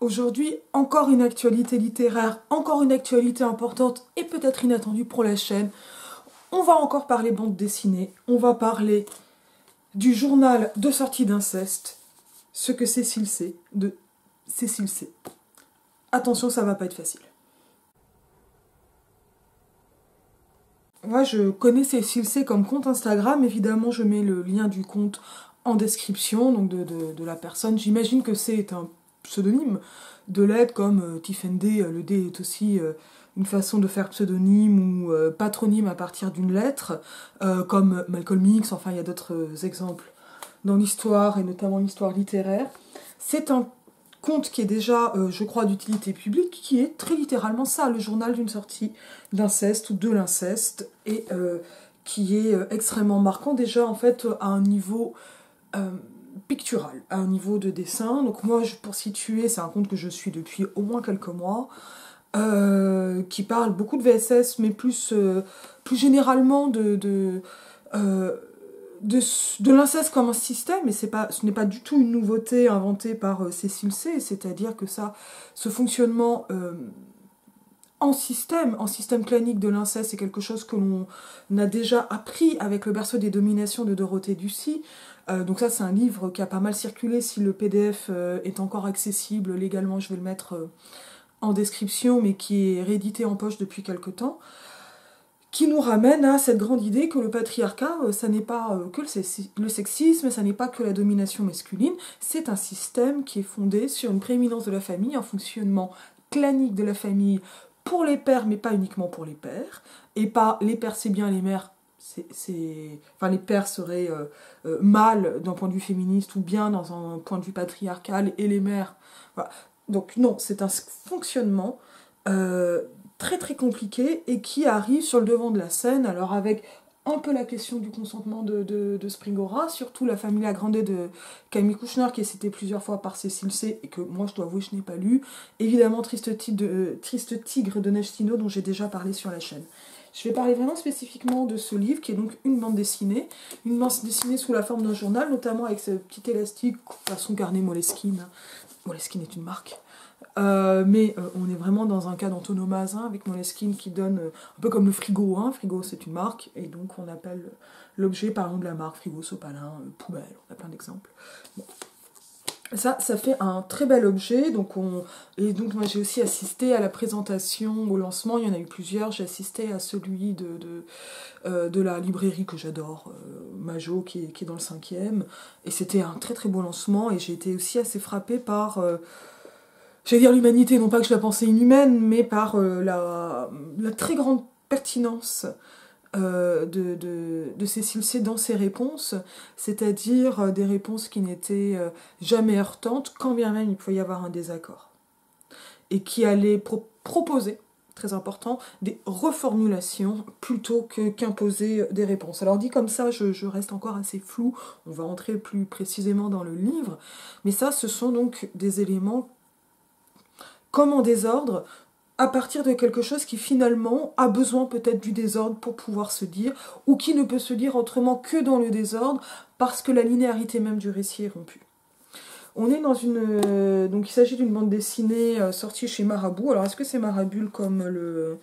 Aujourd'hui, encore une actualité littéraire, encore une actualité importante et peut-être inattendue pour la chaîne. On va encore parler bande dessinée, on va parler du journal de sortie d'inceste, ce que Cécile C. de Cécile C. Attention, ça va pas être facile. Moi, je connais Cécile C comme compte Instagram, évidemment, je mets le lien du compte en description, donc de la personne. J'imagine que c'est un pseudonyme de lettres comme Tiffany D. Le D est aussi une façon de faire pseudonyme ou patronyme à partir d'une lettre, comme Malcolm X, enfin il y a d'autres exemples dans l'histoire et notamment l'histoire littéraire. C'est un compte qui est déjà, je crois, d'utilité publique, qui est très littéralement ça, le journal d'une sortie d'inceste ou de l'inceste, et qui est extrêmement marquant déjà en fait à un niveau pictural, à un niveau de dessin. Donc moi, pour situer, c'est un compte que je suis depuis au moins quelques mois, qui parle beaucoup de VSS, mais plus généralement de l'inceste comme un système, et ce n'est pas du tout une nouveauté inventée par Cécile C, c'est-à-dire que ce fonctionnement en système clanique de l'inceste, c'est quelque chose que l'on a déjà appris avec le berceau des dominations de Dorothée Ducy. Donc ça, c'est un livre qui a pas mal circulé. Si le PDF est encore accessible légalement, je vais le mettre en description, mais qui est réédité en poche depuis quelque temps, qui nous ramène à cette grande idée que le patriarcat, ça n'est pas que le sexisme, ça n'est pas que la domination masculine, c'est un système qui est fondé sur une prééminence de la famille, un fonctionnement clanique de la famille pour les pères, mais pas uniquement pour les pères, et pas les pères c'est bien, les mères enfin les pères seraient mal d'un point de vue féministe ou bien dans un point de vue patriarcal, et les mères... Voilà. Donc non, c'est un fonctionnement très très compliqué et qui arrive sur le devant de la scène, alors avec un peu la question du consentement de Springora, surtout la Familia Grande de Camille Kouchner, qui est citée plusieurs fois par Cécile C, et que moi je dois avouer je n'ai pas lu. Évidemment Triste Tigre de Neige-Tino, dont j'ai déjà parlé sur la chaîne. Je vais parler vraiment spécifiquement de ce livre, qui est donc une bande dessinée sous la forme d'un journal, notamment avec ce petit élastique façon Garnet Moleskine. Moleskine est une marque. Mais on est vraiment dans un cas d'antonomase avec Moleskine qui donne un peu comme le frigo. Frigo, c'est une marque, et donc on appelle l'objet par le nom de la marque, frigo, sopalin, poubelle, on a plein d'exemples. Bon. Ça fait un très bel objet, et donc moi j'ai aussi assisté à la présentation, au lancement, il y en a eu plusieurs, j'ai assisté à celui de la librairie que j'adore, Majo, qui est dans le 5e, et c'était un très très beau lancement, et j'ai été aussi assez frappée par... j'allais dire l'humanité, non pas que je la pensais inhumaine, mais par la très grande pertinence de Cécile C dans ses réponses, c'est-à-dire des réponses qui n'étaient jamais heurtantes, quand bien même il pouvait y avoir un désaccord. Et qui allaient proposer, très important, des reformulations plutôt qu'imposer des réponses. Alors dit comme ça, je reste encore assez flou, on va entrer plus précisément dans le livre, mais ça, ce sont donc des éléments comme en désordre, à partir de quelque chose qui finalement a besoin peut-être du désordre pour pouvoir se dire, ou qui ne peut se dire autrement que dans le désordre, parce que la linéarité même du récit est rompue. On est dans une... donc il s'agit d'une bande dessinée sortie chez Marabout. Alors est-ce que c'est Marabule comme le...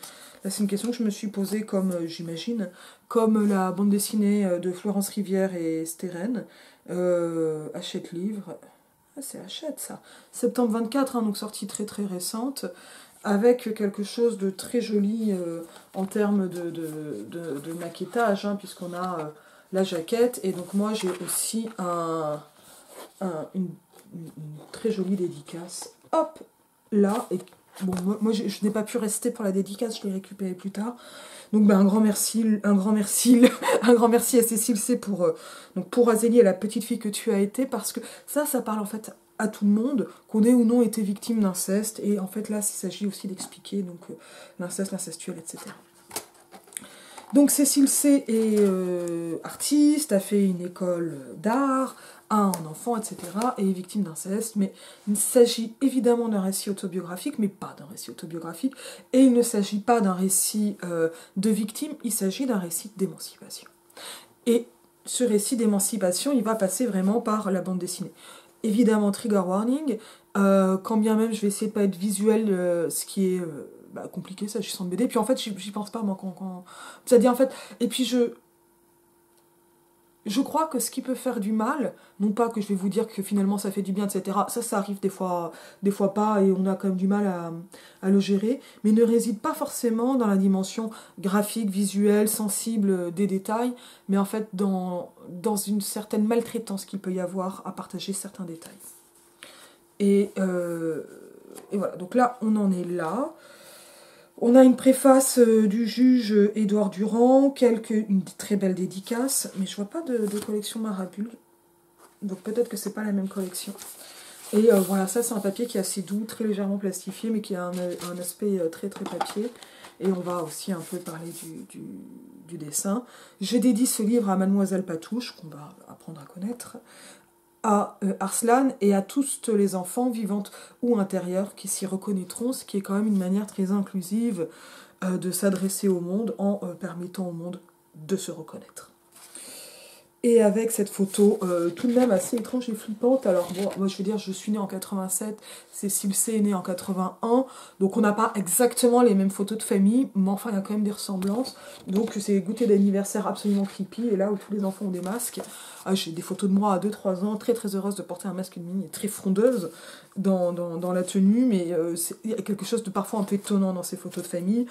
Là c'est une question que je me suis posée, comme j'imagine, comme la bande dessinée de Florence Rivière et Steren, Hachette Livre... Ah, c'est Hachette ça. Septembre 24, donc sortie très très récente, avec quelque chose de très joli en termes de maquettage, puisqu'on a la jaquette, et donc moi j'ai aussi une très jolie dédicace, hop, là, et bon, moi je n'ai pas pu rester pour la dédicace, je l'ai récupérée plus tard, donc un grand merci à Cécile C pour Azélie et la petite fille que tu as été, parce que ça parle en fait à tout le monde, qu'on ait ou non été victime d'inceste, et en fait là il s'agit aussi d'expliquer donc l'inceste, l'incestuel, etc. Donc Cécile C est artiste, a fait une école d'art, a un enfant, etc. et est victime d'inceste, mais il s'agit évidemment d'un récit autobiographique, mais pas d'un récit autobiographique, et il ne s'agit pas d'un récit de victime, il s'agit d'un récit d'émancipation. Et ce récit d'émancipation, il va passer vraiment par la bande dessinée. Évidemment, trigger warning, quand bien même je vais essayer de pas être visuel, ce qui est compliqué, ça, je sens de BD. Puis en fait, j'y pense pas, moi, c'est-à-dire, en fait, et puis je crois que ce qui peut faire du mal, non pas que je vais vous dire que finalement ça fait du bien, etc. Ça arrive des fois pas, et on a quand même du mal à le gérer, mais ne réside pas forcément dans la dimension graphique, visuelle, sensible des détails, mais en fait dans une certaine maltraitance qu'il peut y avoir à partager certains détails. Et voilà, donc là, on en est là. On a une préface du juge Édouard Durand, une très belle dédicace, mais je vois pas de collection Marabule, donc peut-être que c'est pas la même collection. Et voilà, ça c'est un papier qui est assez doux, très légèrement plastifié, mais qui a un aspect très très papier. Et on va aussi un peu parler du dessin. Je dédie ce livre à Mademoiselle Patouche, qu'on va apprendre à connaître, à Arslan et à tous les enfants, vivantes ou intérieurs, qui s'y reconnaîtront, ce qui est quand même une manière très inclusive de s'adresser au monde en permettant au monde de se reconnaître. Et avec cette photo tout de même assez étrange et flippante. Alors bon, moi je veux dire, je suis née en 87, Cécile C est née en 81, donc on n'a pas exactement les mêmes photos de famille, mais enfin il y a quand même des ressemblances. Donc c'est goûter d'anniversaire absolument creepy, et là où tous les enfants ont des masques. J'ai des photos de moi à 2-3 ans, très très heureuse de porter un masque et très frondeuse dans la tenue, mais il y a quelque chose de parfois un peu étonnant dans ces photos de famille.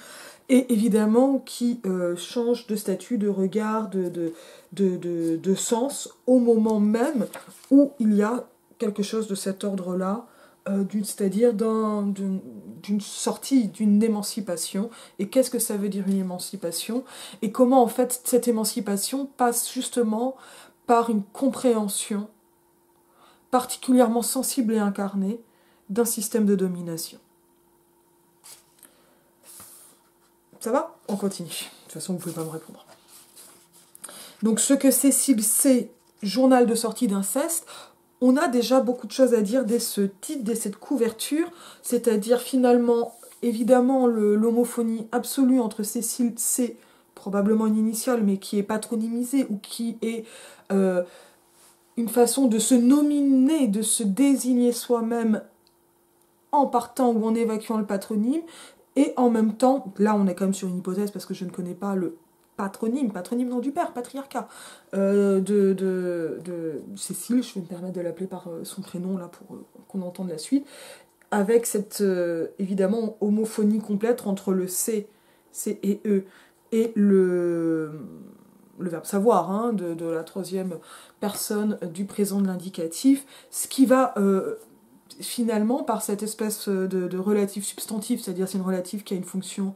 Et évidemment qui change de statut, de regard, de sens au moment même où il y a quelque chose de cet ordre-là, c'est-à-dire d'une sortie, d'une émancipation. Et qu'est-ce que ça veut dire une émancipation? Et comment en fait cette émancipation passe justement par une compréhension particulièrement sensible et incarnée d'un système de domination. Ça va? On continue. De toute façon, vous ne pouvez pas me répondre. Donc, ce que Cécile C, journal de sortie d'inceste, on a déjà beaucoup de choses à dire dès ce titre, dès cette couverture, c'est-à-dire finalement, évidemment, l'homophonie absolue entre Cécile C, probablement une initiale, mais qui est patronymisée, ou qui est une façon de se nominer, de se désigner soi-même en partant ou en évacuant le patronyme, et en même temps, là on est quand même sur une hypothèse parce que je ne connais pas le patronyme nom du père, patriarcat, de Cécile, je vais me permettre de l'appeler par son prénom là pour qu'on entende la suite, avec cette évidemment homophonie complète entre le C et E, et le verbe savoir, hein, de la troisième personne du présent de l'indicatif, ce qui va finalement, par cette espèce de relatif substantif, c'est-à-dire c'est une relative qui a une fonction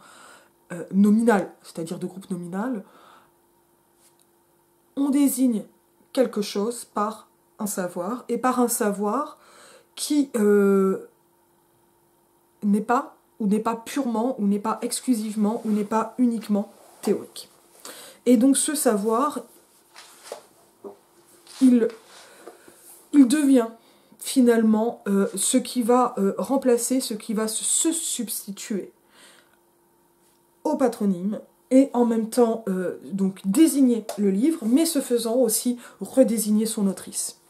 nominale, c'est-à-dire de groupe nominal, on désigne quelque chose par un savoir, et par un savoir qui n'est pas, ou n'est pas purement, ou n'est pas exclusivement, ou n'est pas uniquement théorique. Et donc ce savoir, il devient finalement ce qui va remplacer, ce qui va se substituer au patronyme, et en même temps donc désigner le livre, mais ce faisant aussi redésigner son autrice.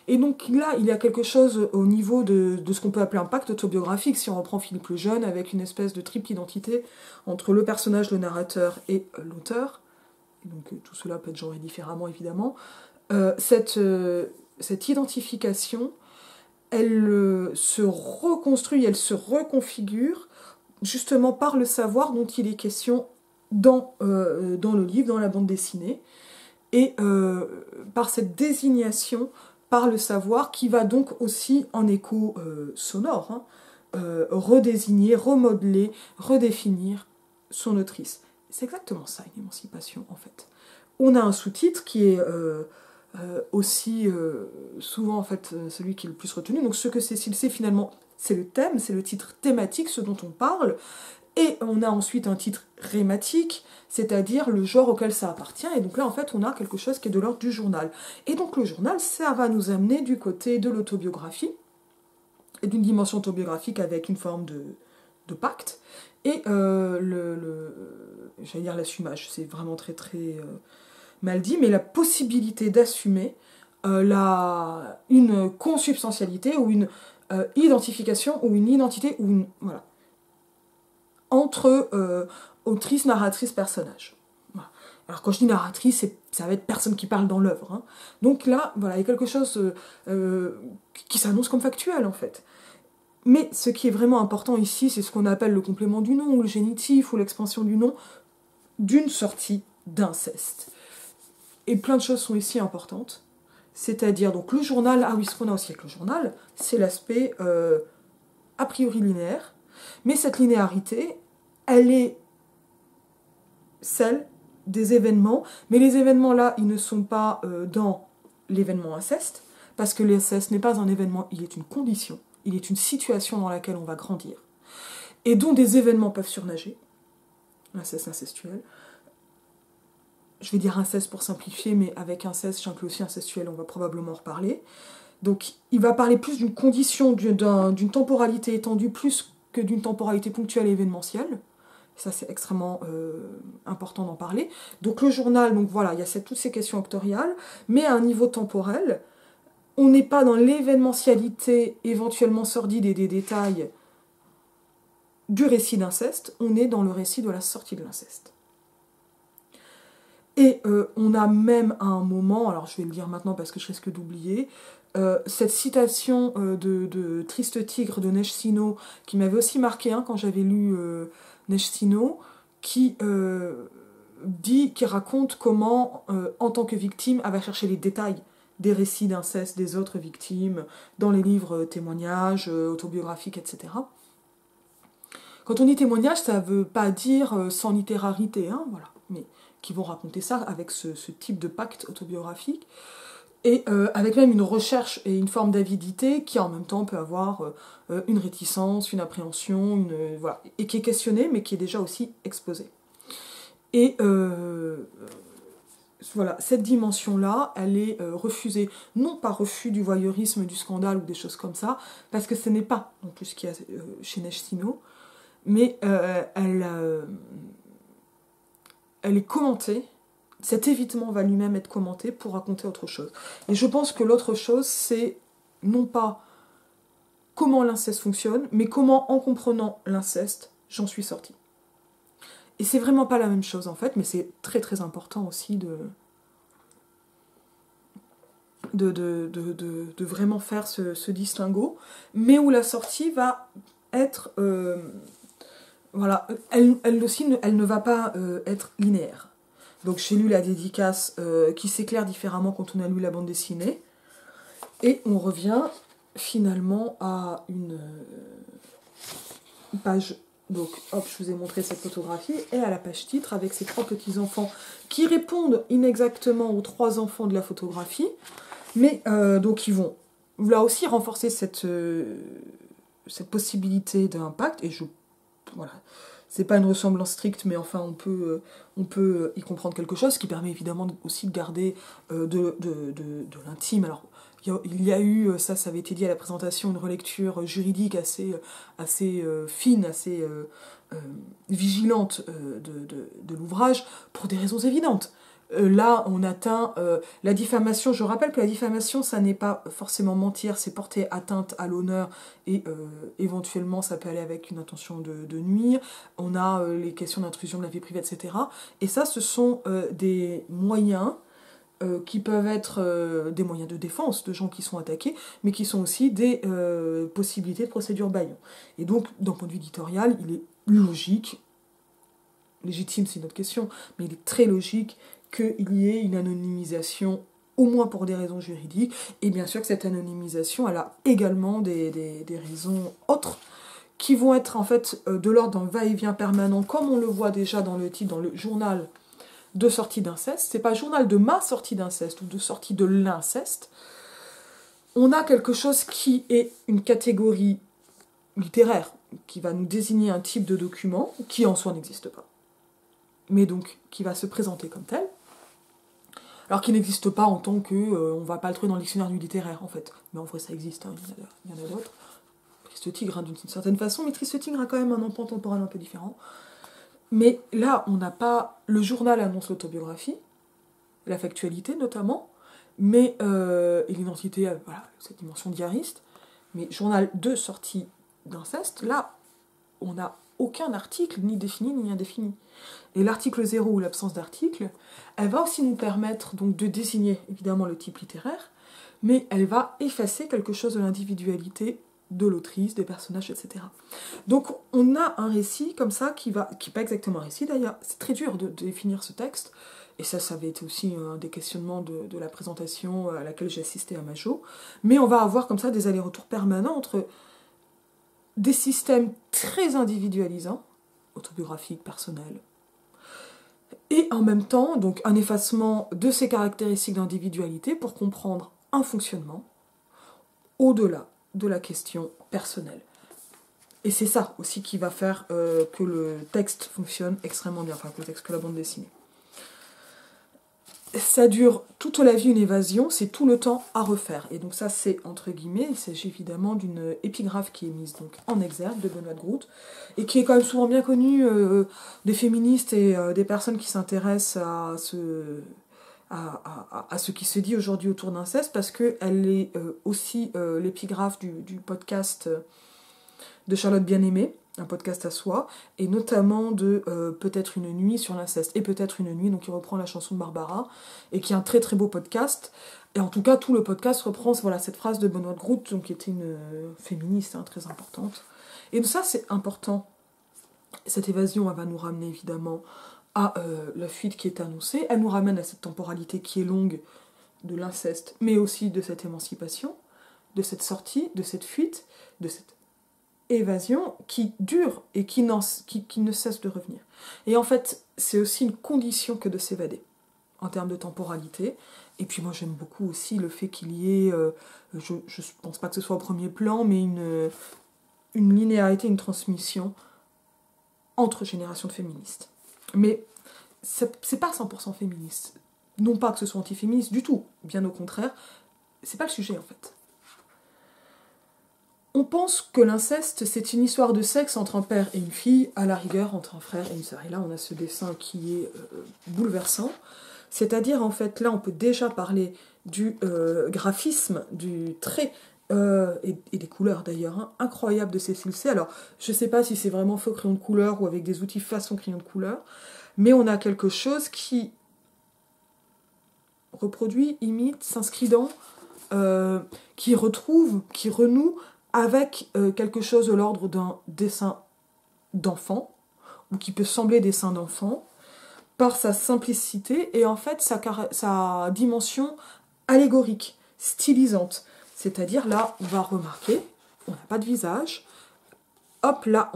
Et donc là, il y a quelque chose au niveau de ce qu'on peut appeler un pacte autobiographique, si on reprend Philippe le Jeune, avec une espèce de triple identité entre le personnage, le narrateur et l'auteur. Donc tout cela peut être genré différemment, évidemment. Cette identification, elle se reconstruit, elle se reconfigure, justement par le savoir dont il est question dans le livre, dans la bande dessinée, et par cette désignation, par le savoir, qui va donc aussi en écho sonore, redésigner, remodeler, redéfinir son autrice. C'est exactement ça, une émancipation, en fait. On a un sous-titre qui est aussi souvent, en fait, celui qui est le plus retenu. Donc, ce que Cécile C, finalement, c'est le thème, c'est le titre thématique, ce dont on parle. Et on a ensuite un titre rématique, c'est-à-dire le genre auquel ça appartient. Et donc là, en fait, on a quelque chose qui est de l'ordre du journal. Et donc le journal, ça va nous amener du côté de l'autobiographie, et d'une dimension autobiographique avec une forme de pacte. Et j'allais dire l'assumage, c'est vraiment très très mal dit, mais la possibilité d'assumer une consubstantialité ou identification ou une identité ou une, voilà, entre autrice, narratrice, personnage. Voilà. Alors quand je dis narratrice, ça va être personne qui parle dans l'œuvre. Hein. Donc là, voilà, il y a quelque chose qui s'annonce comme factuel en fait. Mais ce qui est vraiment important ici, c'est ce qu'on appelle le complément du nom, ou le génitif, ou l'expansion du nom, d'une sortie d'inceste. Et plein de choses sont ici importantes. C'est-à-dire, donc le journal, ah oui, ce qu'on a aussi avec le journal, c'est l'aspect a priori linéaire. Mais cette linéarité, elle est celle des événements. Mais les événements là, ils ne sont pas dans l'événement inceste, parce que l'inceste n'est pas un événement, il est une condition. Il est une situation dans laquelle on va grandir, et dont des événements peuvent surnager. L'inceste incestuel. Je vais dire inceste pour simplifier, mais avec inceste, j'inclus aussi incestuel, on va probablement en reparler. Donc, il va parler plus d'une condition, d'une temporalité étendue, plus que d'une temporalité ponctuelle et événementielle. Ça, c'est extrêmement important d'en parler. Donc, le journal, donc voilà, il y a toutes ces questions octoriales, mais à un niveau temporel, on n'est pas dans l'événementialité éventuellement sordide et des détails du récit d'inceste, on est dans le récit de la sortie de l'inceste. Et on a même à un moment, alors je vais le dire maintenant parce que je risque d'oublier, cette citation de Triste Tigre de Neige Sino, qui m'avait aussi marqué quand j'avais lu Neige Sino, qui raconte comment, en tant que victime, elle va chercher les détails des récits d'inceste des autres victimes, dans les livres témoignages, autobiographiques, etc. Quand on dit témoignage, ça ne veut pas dire sans littérarité, voilà, mais qui vont raconter ça avec ce type de pacte autobiographique, et avec même une recherche et une forme d'avidité qui en même temps peut avoir une réticence, une appréhension, voilà, et qui est questionnée, mais qui est déjà aussi exposée. Et voilà, cette dimension-là, elle est refusée, non pas refus du voyeurisme, du scandale ou des choses comme ça, parce que ce n'est pas non plus ce qu'il y a chez Neige Sino, mais elle est commentée. Cet évitement va lui-même être commenté pour raconter autre chose. Et je pense que l'autre chose, c'est non pas comment l'inceste fonctionne, mais comment, en comprenant l'inceste, j'en suis sortie. Et c'est vraiment pas la même chose en fait, mais c'est très très important aussi de vraiment faire ce distinguo, mais où la sortie va être... voilà, elle aussi, elle ne va pas être linéaire. Donc j'ai lu la dédicace qui s'éclaire différemment quand on a lu la bande dessinée, et on revient finalement à une page. Donc hop, je vous ai montré cette photographie, et à la page titre avec ces 3 petits-enfants qui répondent inexactement aux 3 enfants de la photographie, mais donc ils vont là aussi renforcer cette possibilité d'impact, et voilà, c'est pas une ressemblance stricte, mais enfin on peut y comprendre quelque chose, ce qui permet évidemment aussi de garder de l'intime. Alors il y a eu, ça avait été dit à la présentation, une relecture juridique assez fine, assez vigilante de l'ouvrage, pour des raisons évidentes. Là, on atteint la diffamation. Je rappelle que la diffamation, ça n'est pas forcément mentir, c'est porter atteinte à l'honneur, et éventuellement, ça peut aller avec une intention de nuire. On a les questions d'intrusion de la vie privée, etc. Et ça, ce sont des moyens qui peuvent être des moyens de défense de gens qui sont attaqués, mais qui sont aussi des possibilités de procédure bâillon. Et donc, d'un point de vue éditorial, il est logique, légitime c'est une autre question, mais il est très logique qu'il y ait une anonymisation, au moins pour des raisons juridiques, et bien sûr que cette anonymisation, elle a également des raisons autres, qui vont être en fait de l'ordre d'un va-et-vient permanent, comme on le voit déjà dans le titre, dans le journal de sortie d'inceste. C'est pas journal de ma sortie d'inceste, ou de sortie de l'inceste. On a quelque chose qui est une catégorie littéraire, qui va nous désigner un type de document, qui en soi n'existe pas, mais donc qui va se présenter comme tel, alors qu'il n'existe pas en tant que on va pas le trouver dans le dictionnaire du littéraire en fait, mais en vrai ça existe, il y en a d'autres. Triste Tigre d'une certaine façon, mais Triste Tigre a quand même un emploi temporel un peu différent. Mais là on n'a pas, le journal annonce l'autobiographie, la factualité notamment, mais et l'identité, voilà, cette dimension diariste, Mais journal de sortie d'inceste, là, on n'a aucun article, ni défini, ni indéfini. Et l'article 0 ou l'absence d'article, elle va aussi nous permettre donc de désigner évidemment le type littéraire, mais elle va effacer quelque chose de l'individualité de l'autrice, des personnages, etc. Donc on a un récit comme ça qui n'est pas exactement un récit d'ailleurs, c'est très dur de définir ce texte, et ça avait été aussi un des questionnements de la présentation à laquelle j'ai assisté à Majo, mais on va avoir comme ça des allers-retours permanents entre des systèmes très individualisants, autobiographiques, personnels, et en même temps, donc un effacement de ces caractéristiques d'individualité pour comprendre un fonctionnement au-delà de la question personnelle. Et c'est ça aussi qui va faire que le texte fonctionne extrêmement bien, enfin que le texte, que la bande dessinée. Ça dure toute la vie une évasion, c'est tout le temps à refaire. Et donc ça c'est entre guillemets, il s'agit évidemment d'une épigraphe qui est mise donc en exergue de Benoît de Groot, et qui est quand même souvent bien connue des féministes et des personnes qui s'intéressent à ce qui se dit aujourd'hui autour d'inceste, parce qu'elle est aussi l'épigraphe du podcast de Charlotte Bien-Aimée, un podcast à soi, et notamment de Peut-être une nuit sur l'inceste, et Peut-être une nuit, donc qui reprend la chanson de Barbara, et qui est un très très beau podcast. Et en tout cas, tout le podcast reprend cette phrase de Benoît de Groot, donc, qui était une féministe très importante. Et donc ça, c'est important. Cette évasion, elle va nous ramener évidemment à la fuite qui est annoncée, elle nous ramène à cette temporalité qui est longue de l'inceste, mais aussi de cette émancipation, de cette sortie, de cette fuite, de cette évasion qui dure et qui ne cesse de revenir. Et en fait, c'est aussi une condition que de s'évader, en termes de temporalité. Et puis moi, j'aime beaucoup aussi le fait qu'il y ait, je ne pense pas que ce soit au premier plan, mais une linéarité, une transmission entre générations de féministes. Mais c'est pas 100% féministe. Non pas que ce soit anti-féministe du tout, bien au contraire, c'est pas le sujet en fait. On pense que l'inceste, c'est une histoire de sexe entre un père et une fille, à la rigueur entre un frère et une sœur. Et là, on a ce dessin qui est bouleversant. C'est-à-dire, en fait, là, on peut déjà parler du graphisme, du trait, et des couleurs d'ailleurs, incroyables de Cécile C. Alors, je sais pas si c'est vraiment faux crayon de couleur ou avec des outils façon crayon de couleur, mais on a quelque chose qui reproduit, imite, s'inscrit dans, qui retrouve, qui renoue avec quelque chose de l'ordre d'un dessin d'enfant, ou qui peut sembler dessin d'enfant, par sa simplicité et en fait sa dimension allégorique, stylisante. C'est-à-dire là, on va remarquer, on n'a pas de visage, hop là,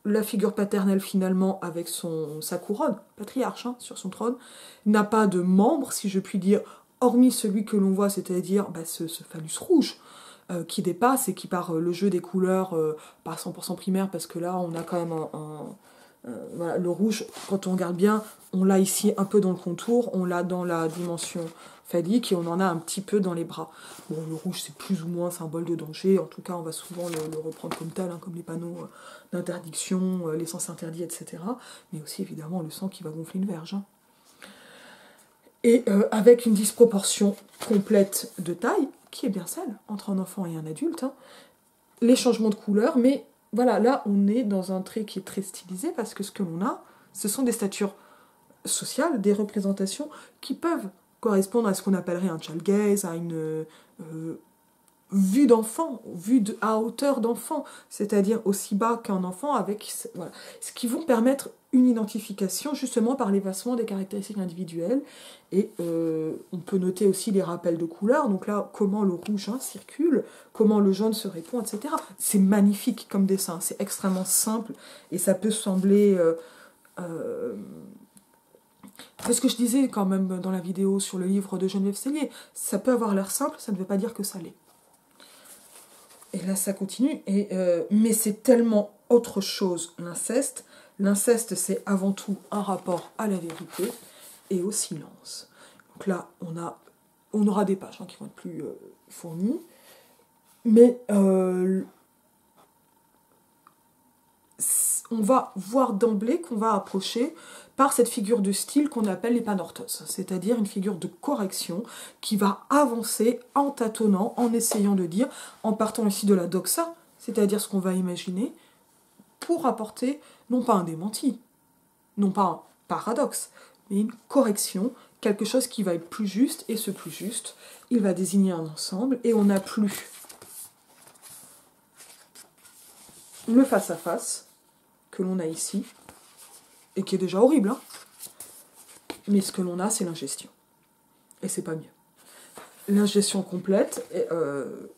la figure paternelle finalement avec sa couronne, patriarche sur son trône, n'a pas de membre, si je puis dire, hormis celui que l'on voit, c'est-à-dire ce phallus rouge qui dépasse et qui par le jeu des couleurs, pas 100% primaire, parce que là on a quand même voilà, le rouge, quand on regarde bien, on l'a ici un peu dans le contour, on l'a dans la dimension phallique et on en a un petit peu dans les bras. Bon, le rouge c'est plus ou moins symbole de danger, en tout cas on va souvent le reprendre comme tel, comme les panneaux d'interdiction, les sens interdits, etc. Mais aussi évidemment le sang qui va gonfler une verge. Et avec une disproportion complète de taille, qui est bien celle entre un enfant et un adulte, les changements de couleur, mais voilà, là on est dans un trait qui est très stylisé parce que ce que l'on a, ce sont des statures sociales, des représentations qui peuvent correspondre à ce qu'on appellerait un child gaze, à une vue d'enfant, à hauteur d'enfant, c'est-à-dire aussi bas qu'un enfant, avec voilà, ce qui vont permettre une identification justement par l'effacement des caractéristiques individuelles. Et on peut noter aussi les rappels de couleurs, donc là comment le rouge circule, comment le jaune se répond, etc. C'est magnifique comme dessin, c'est extrêmement simple et ça peut sembler c'est ce que je disais quand même dans la vidéo sur le livre de Geneviève Sellier, ça peut avoir l'air simple, ça ne veut pas dire que ça l'est. Et là, ça continue. Mais c'est tellement autre chose, l'inceste. L'inceste, c'est avant tout un rapport à la vérité et au silence. Donc là, on aura des pages qui vont être plus fournies. Mais on va voir d'emblée qu'on va approcher par cette figure de style qu'on appelle l'épanorthos, c'est-à-dire une figure de correction qui va avancer en tâtonnant, en essayant de dire, en partant ici de la doxa, c'est-à-dire ce qu'on va imaginer, pour apporter non pas un démenti, non pas un paradoxe, mais une correction, quelque chose qui va être plus juste, et ce plus juste, il va désigner un ensemble, et on n'a plus le face-à-face que l'on a ici, et qui est déjà horrible, hein, mais ce que l'on a, c'est l'ingestion. Et c'est pas mieux. L'ingestion complète,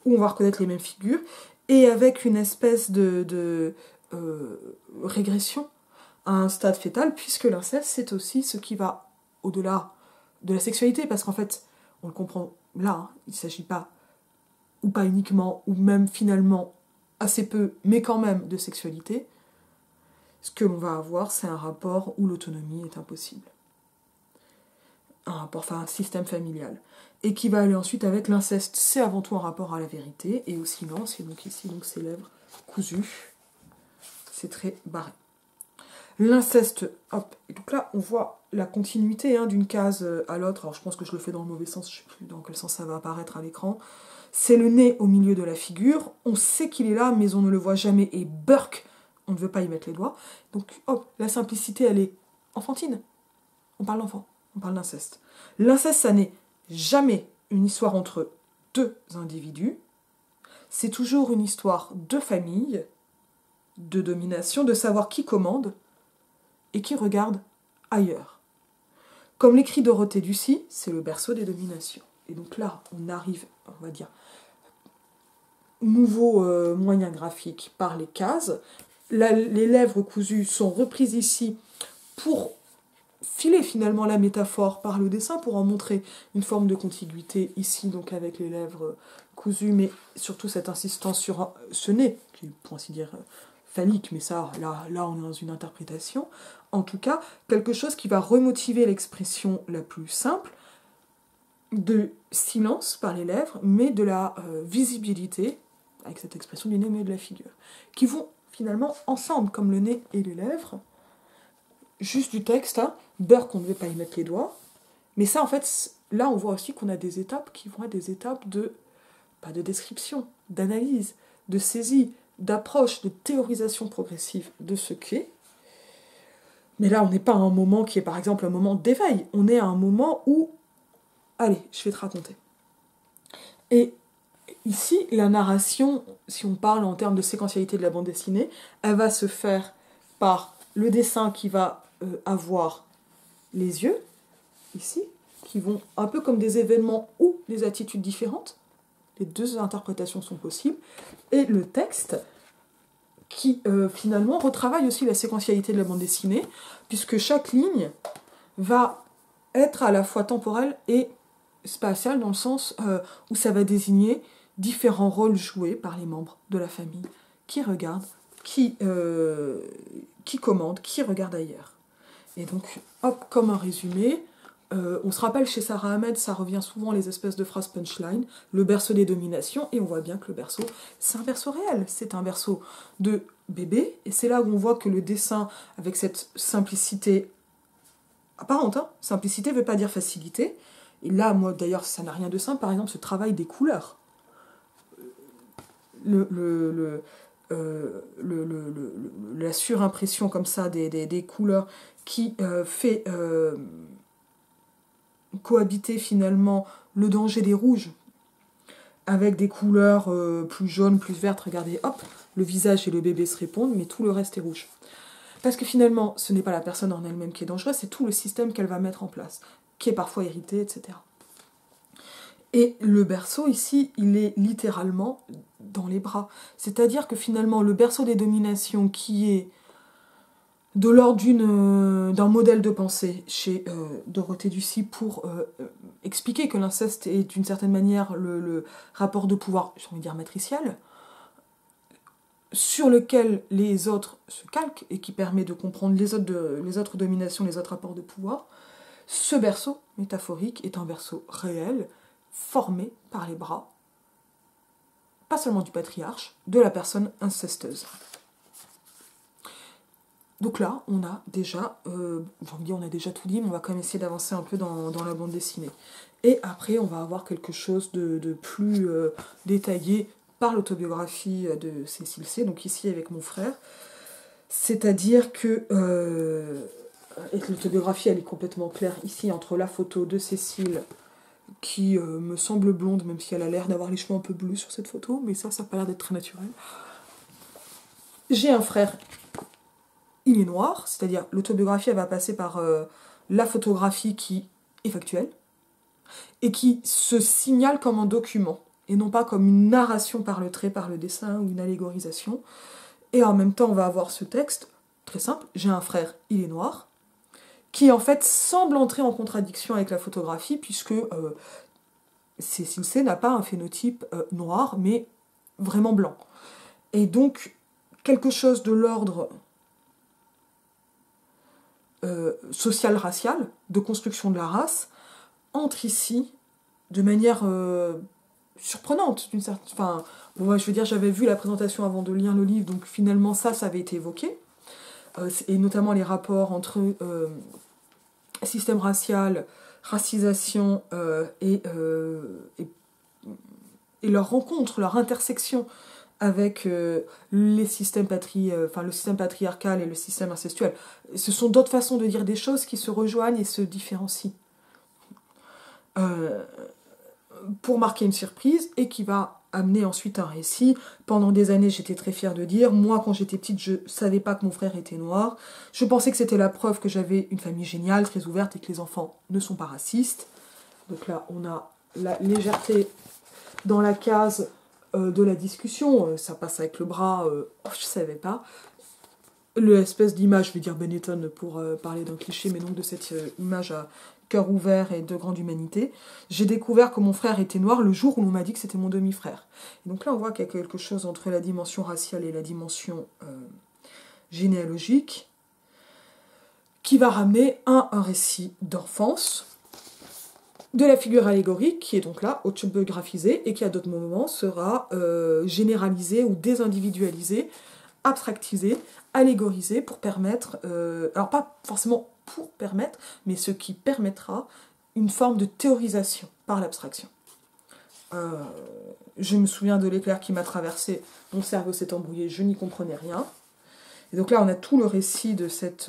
où on va reconnaître les mêmes figures, et avec une espèce de régression à un stade fœtal, puisque l'inceste, c'est aussi ce qui va au-delà de la sexualité, parce qu'en fait, on le comprend là, hein, il ne s'agit pas, ou pas uniquement, ou même finalement assez peu, mais quand même de sexualité. Ce que l'on va avoir, c'est un rapport où l'autonomie est impossible. Un rapport, enfin un système familial. Et qui va aller ensuite avec l'inceste, c'est avant tout un rapport à la vérité, et au silence, et donc ici, donc ses lèvres cousues, c'est très barré. L'inceste, hop, et donc là, on voit la continuité hein, d'une case à l'autre, alors je pense que je le fais dans le mauvais sens, je ne sais plus dans quel sens ça va apparaître à l'écran. C'est le nez au milieu de la figure, on sait qu'il est là, mais on ne le voit jamais, et burk, on ne veut pas y mettre les doigts. Donc, hop, la simplicité, elle est enfantine. On parle d'enfant, on parle d'inceste. L'inceste, ça n'est jamais une histoire entre deux individus, c'est toujours une histoire de famille, de domination, de savoir qui commande et qui regarde ailleurs. Comme l'écrit Dorothée Ducy, c'est le berceau des dominations. Et donc là, on arrive, on va dire, nouveau moyen graphique par les cases. Les lèvres cousues sont reprises ici pour filer finalement la métaphore par le dessin, pour en montrer une forme de contiguïté ici, donc avec les lèvres cousues, mais surtout cette insistance sur ce nez, qui est pour ainsi dire phallique, mais ça, là on est dans une interprétation. En tout cas, quelque chose qui va remotiver l'expression la plus simple, de silence par les lèvres, mais de la visibilité, avec cette expression du nez mais de la figure, qui vont finalement ensemble, comme le nez et les lèvres. Juste du texte, hein, beurre qu'on ne veut pas y mettre les doigts, mais ça en fait, là on voit aussi qu'on a des étapes qui vont être des étapes de, pas de description, d'analyse, de saisie, d'approche, de théorisation progressive de ce qu'est. Mais là on n'est pas à un moment qui est par exemple un moment d'éveil, on est à un moment où, allez, je vais te raconter. Et ici, la narration, si on parle en termes de séquentialité de la bande dessinée, elle va se faire par le dessin qui va avoir les yeux, ici, qui vont un peu comme des événements ou des attitudes différentes. Les deux interprétations sont possibles. Et le texte, qui finalement retravaille aussi la séquentialité de la bande dessinée, puisque chaque ligne va être à la fois temporelle et spatiale, dans le sens où ça va désigner différents rôles joués par les membres de la famille, qui regardent, qui commandent, qui regardent ailleurs. Et donc, hop, comme un résumé, on se rappelle chez Sarah Ahmed, ça revient souvent les espèces de phrases punchline, le berceau des dominations, et on voit bien que le berceau, c'est un berceau réel, c'est un berceau de bébé, et c'est là où on voit que le dessin, avec cette simplicité apparente, hein, simplicité ne veut pas dire facilité, et là, moi d'ailleurs, ça n'a rien de simple, par exemple, ce travail des couleurs. La surimpression comme ça des couleurs qui fait cohabiter finalement le danger des rouges avec des couleurs plus jaunes, plus vertes. Regardez, hop, le visage et le bébé se répondent, mais tout le reste est rouge. Parce que finalement, ce n'est pas la personne en elle-même qui est dangereuse, c'est tout le système qu'elle va mettre en place, qui est parfois irrité, etc. Et le berceau, ici, il est littéralement dans les bras. C'est-à-dire que finalement, le berceau des dominations qui est de l'ordre d'un modèle de pensée chez Dorothée Ducy pour expliquer que l'inceste est d'une certaine manière le rapport de pouvoir, j'ai envie de dire matriciel, sur lequel les autres se calquent et qui permet de comprendre les autres dominations, les autres rapports de pouvoir. Ce berceau métaphorique est un berceau réel, formé par les bras, pas seulement du patriarche, de la personne incestueuse. Donc là, on a déjà, on a déjà tout dit, mais on va quand même essayer d'avancer un peu dans la bande dessinée. Et après, on va avoir quelque chose de plus détaillé par l'autobiographie de Cécile C, donc ici avec mon frère. C'est-à-dire que et l'autobiographie, elle est complètement claire ici, entre la photo de Cécile, qui me semble blonde, même si elle a l'air d'avoir les cheveux un peu bleus sur cette photo, mais ça n'a pas l'air d'être très naturel. J'ai un frère, il est noir, c'est-à-dire l'autobiographie, elle va passer par la photographie qui est factuelle, et qui se signale comme un document, et non pas comme une narration par le trait, par le dessin, ou une allégorisation. Et en même temps, on va avoir ce texte, très simple, j'ai un frère, il est noir, qui en fait semble entrer en contradiction avec la photographie, puisque Cécile C n'a pas un phénotype noir, mais vraiment blanc. Et donc, quelque chose de l'ordre social-racial, de construction de la race, entre ici de manière surprenante, d'une certaine... Enfin, bon, je veux dire, j'avais vu la présentation avant de lire le livre, donc finalement ça avait été évoqué, et notamment les rapports entre système racial, racisation et leur rencontre, leur intersection avec les systèmes le système patriarcal et le système incestuel. Ce sont d'autres façons de dire des choses qui se rejoignent et se différencient. Pour marquer une surprise et qui va amener ensuite un récit. Pendant des années, j'étais très fière de dire, moi quand j'étais petite, je savais pas que mon frère était noir. Je pensais que c'était la preuve que j'avais une famille géniale, très ouverte et que les enfants ne sont pas racistes. Donc là, on a la légèreté dans la case de la discussion. Ça passe avec le bras, je savais pas. L'espèce d'image, je vais dire Benetton pour parler d'un cliché, mais donc de cette image à cœur ouvert et de grande humanité. J'ai découvert que mon frère était noir le jour où l'on m'a dit que c'était mon demi-frère. Et donc là, on voit qu'il y a quelque chose entre la dimension raciale et la dimension généalogique qui va ramener un récit d'enfance, de la figure allégorique, qui est donc là autobiographisée et qui à d'autres moments sera généralisée ou désindividualisée, abstractisée, allégorisée pour permettre, alors pas forcément pour permettre, mais ce qui permettra une forme de théorisation par l'abstraction. Je me souviens de l'éclair qui m'a traversé, mon cerveau s'est embrouillé, je n'y comprenais rien. Et donc là, on a tout le récit de ce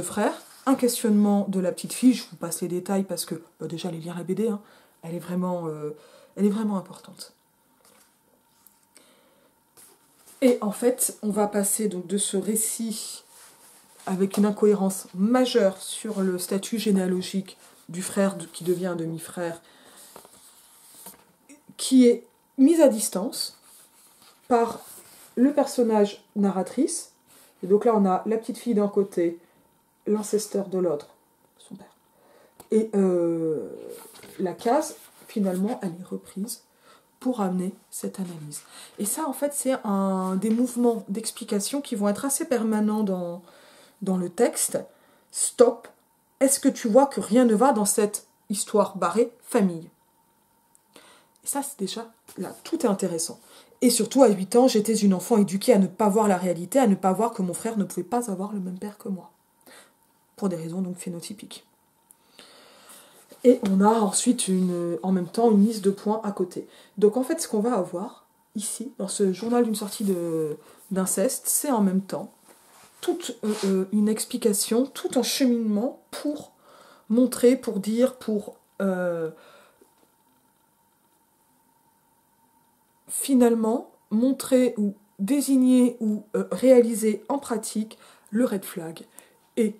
frère, un questionnement de la petite fille, je vous passe les détails parce que, déjà, allez lire la BD, hein, elle est vraiment importante. Et en fait, on va passer donc de ce récit avec une incohérence majeure sur le statut généalogique du frère qui devient un demi-frère, qui est mise à distance par le personnage narratrice. Et donc là, on a la petite fille d'un côté, l'ancestor de l'autre, son père. Et la case, finalement, elle est reprise pour amener cette analyse. Et ça, en fait, c'est des mouvements d'explication qui vont être assez permanents dans le texte. Stop. Est-ce que tu vois que rien ne va dans cette histoire barrée famille? Et ça, c'est déjà, là, tout est intéressant. Et surtout, à 8 ans, j'étais une enfant éduquée à ne pas voir la réalité, à ne pas voir que mon frère ne pouvait pas avoir le même père que moi. Pour des raisons donc phénotypiques. Et on a ensuite en même temps une liste de points à côté. Donc en fait, ce qu'on va avoir ici, dans ce journal d'une sortie d'inceste, c'est en même temps toute une explication, tout un cheminement pour montrer, pour dire, pour finalement montrer ou désigner ou réaliser en pratique le red flag. Et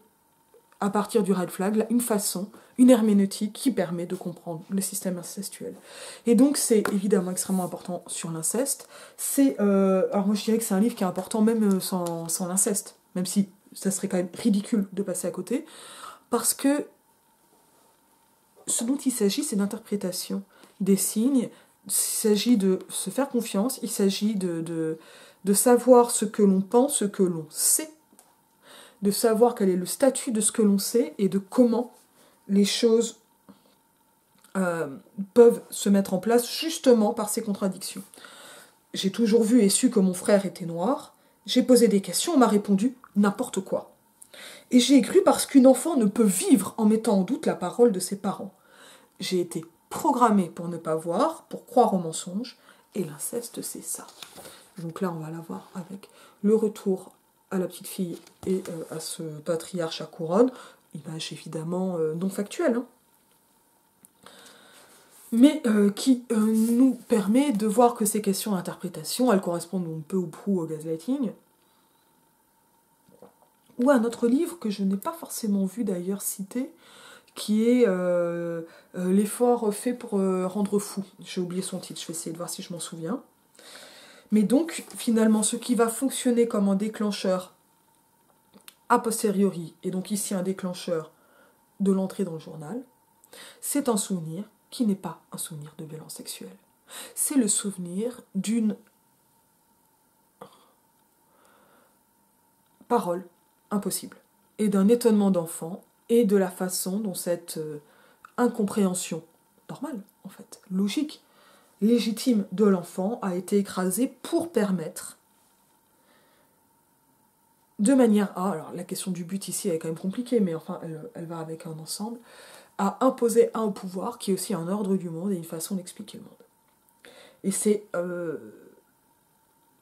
à partir du red flag, une façon, une herméneutique qui permet de comprendre le système incestuel. Et donc c'est évidemment extrêmement important sur l'inceste. Alors moi je dirais que c'est un livre qui est important même sans l'inceste, même si ça serait quand même ridicule de passer à côté, parce que ce dont il s'agit, c'est d'interprétation des signes, il s'agit de se faire confiance, il s'agit de savoir ce que l'on pense, ce que l'on sait, de savoir quel est le statut de ce que l'on sait et de comment les choses peuvent se mettre en place justement par ces contradictions. J'ai toujours vu et su que mon frère était noir, J'ai posé des questions, on m'a répondu n'importe quoi. Et j'ai cru parce qu'une enfant ne peut vivre en mettant en doute la parole de ses parents. J'ai été programmée pour ne pas voir, pour croire aux mensonges, et l'inceste, c'est ça. Donc là, on va la voir avec le retour à la petite fille et à ce patriarche à couronne, image évidemment non factuelle, hein, mais qui nous permet de voir que ces questions d'interprétation, elles correspondent peu ou prou au gaslighting, ou à un autre livre que je n'ai pas forcément vu d'ailleurs cité, qui est l'effort fait pour rendre fou. J'ai oublié son titre, je vais essayer de voir si je m'en souviens. Mais donc, finalement, ce qui va fonctionner comme un déclencheur a posteriori, et donc ici un déclencheur de l'entrée dans le journal, c'est un souvenir qui n'est pas un souvenir de violence sexuelle. C'est le souvenir d'une parole impossible, et d'un étonnement d'enfant, et de la façon dont cette incompréhension normale, en fait, logique, légitime de l'enfant a été écrasée pour permettre, de manière à, alors la question du but ici est quand même compliquée, mais enfin elle va avec un ensemble, à imposer un pouvoir qui est aussi un ordre du monde et une façon d'expliquer le monde. Et c'est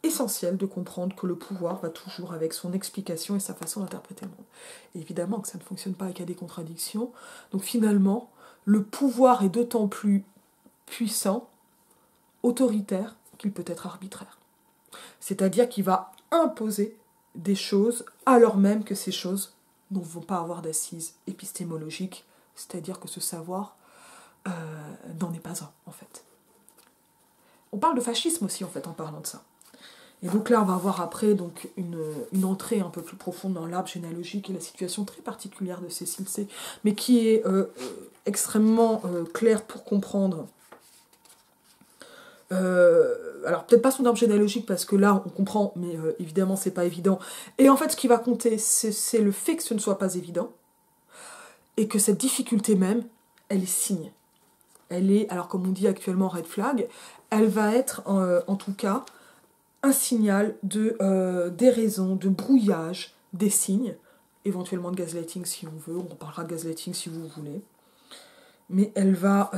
essentiel de comprendre que le pouvoir va toujours avec son explication et sa façon d'interpréter le monde. Et évidemment que ça ne fonctionne pas et qu'il y a des contradictions. Donc finalement, le pouvoir est d'autant plus puissant, autoritaire, qu'il peut être arbitraire. C'est-à-dire qu'il va imposer des choses alors même que ces choses ne vont pas avoir d'assises épistémologiques, c'est-à-dire que ce savoir n'en est pas un, en fait. On parle de fascisme aussi, en fait, en parlant de ça. Et donc là, on va voir après donc, une entrée un peu plus profonde dans l'arbre généalogique et la situation très particulière de Cécile C, mais qui est extrêmement claire pour comprendre. Alors peut-être pas son arbre généalogique parce que là on comprend, mais évidemment c'est pas évident. Et en fait ce qui va compter, c'est le fait que ce ne soit pas évident, et que cette difficulté même, elle est signe. Elle est, alors comme on dit actuellement red flag, elle va être en tout cas un signal de déraison, de brouillage des signes, éventuellement de gaslighting si on veut, on parlera de gaslighting si vous voulez, mais elle va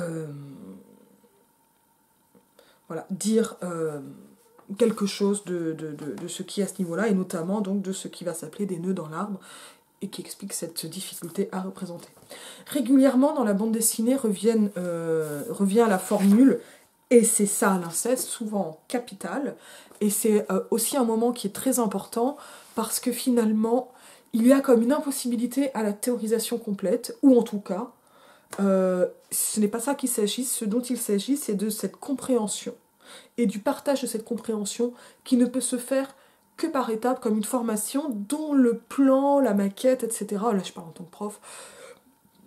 dire quelque chose de ce qui est à ce niveau-là, et notamment donc de ce qui va s'appeler des nœuds dans l'arbre, et qui explique cette difficulté à représenter. Régulièrement, dans la bande dessinée, revient la formule « et c'est ça l'inceste », souvent capital, et c'est aussi un moment qui est très important, parce que finalement, il y a comme une impossibilité à la théorisation complète, ou en tout cas, ce n'est pas ça qu'il s'agit, ce dont il s'agit, c'est de cette compréhension, et du partage de cette compréhension qui ne peut se faire que par étapes, comme une formation dont le plan, la maquette, etc., là je parle en tant que prof,